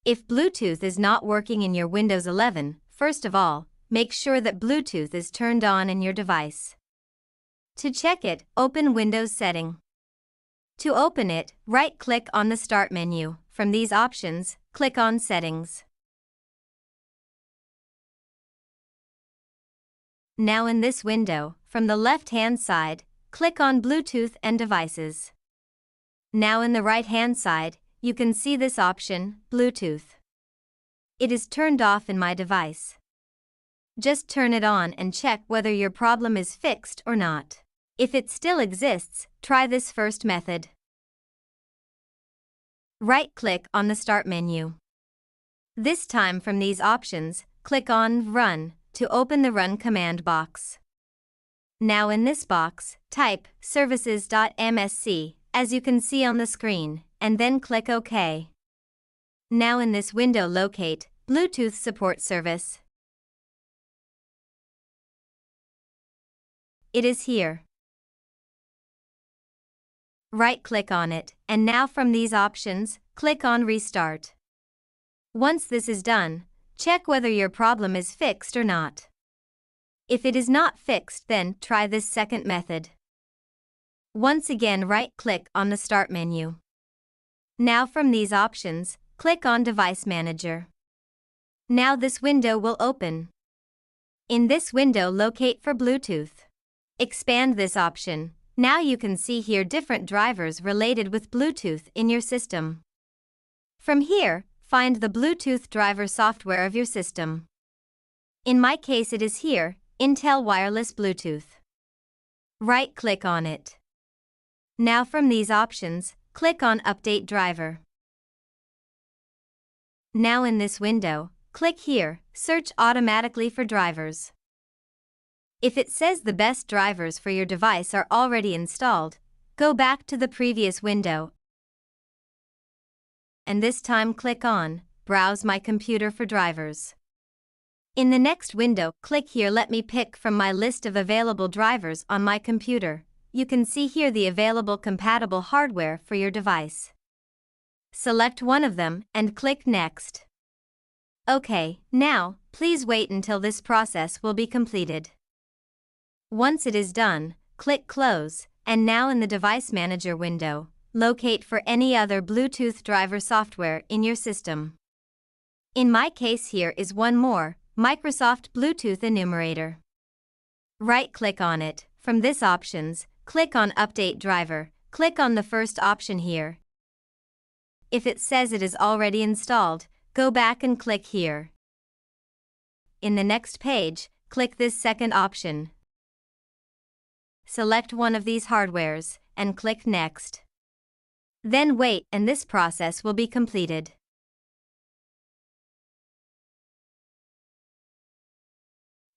If Bluetooth is not working in your Windows 11, first of all, make sure that Bluetooth is turned on in your device. To check it, open Windows Setting. To open it, right-click on the Start menu. From these options, click on Settings. Now in this window, from the left-hand side, click on Bluetooth and Devices. Now in the right-hand side, you can see this option, Bluetooth. It is turned off in my device. Just turn it on and check whether your problem is fixed or not. If it still exists, try this first method. Right-click on the Start menu. This time from these options, click on Run to open the Run command box. Now in this box, type services.msc, as you can see on the screen, and then click OK. Now in this window locate Bluetooth Support Service. It is here. Right-click on it, and now from these options, click on Restart. Once this is done, check whether your problem is fixed or not. If it is not fixed, then try this second method. Once again, right-click on the Start menu. Now from these options, click on Device Manager. Now this window will open. In this window, locate for Bluetooth. Expand this option. Now you can see here different drivers related with Bluetooth in your system. From here, find the Bluetooth driver software of your system. In my case, it is here, Intel Wireless Bluetooth. Right-click on it. Now from these options, click on Update Driver. Now in this window, click here, Search automatically for drivers. If it says the best drivers for your device are already installed, go back to the previous window and this time click on Browse my computer for drivers. In the next window, click here Let me pick from my list of available drivers on my computer. You can see here the available compatible hardware for your device. Select one of them and click Next. OK, now, please wait until this process will be completed. Once it is done, click Close, and now in the Device Manager window, locate for any other Bluetooth driver software in your system. In my case, here is one more, Microsoft Bluetooth Enumerator. Right-click on it. From this options, click on Update Driver. Click on the first option here. If it says it is already installed, go back and click here. In the next page, click this second option. Select one of these hardwares, and click Next. Then wait, and this process will be completed.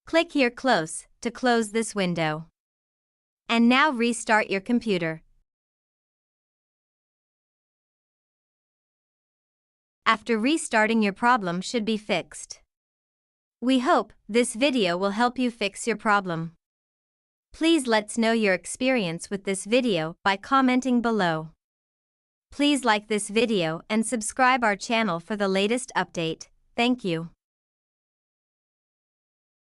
Click here Close to close this window. And now restart your computer. After restarting, your problem should be fixed. We hope this video will help you fix your problem. Please let's know your experience with this video by commenting below. Please like this video and subscribe our channel for the latest update. Thank you.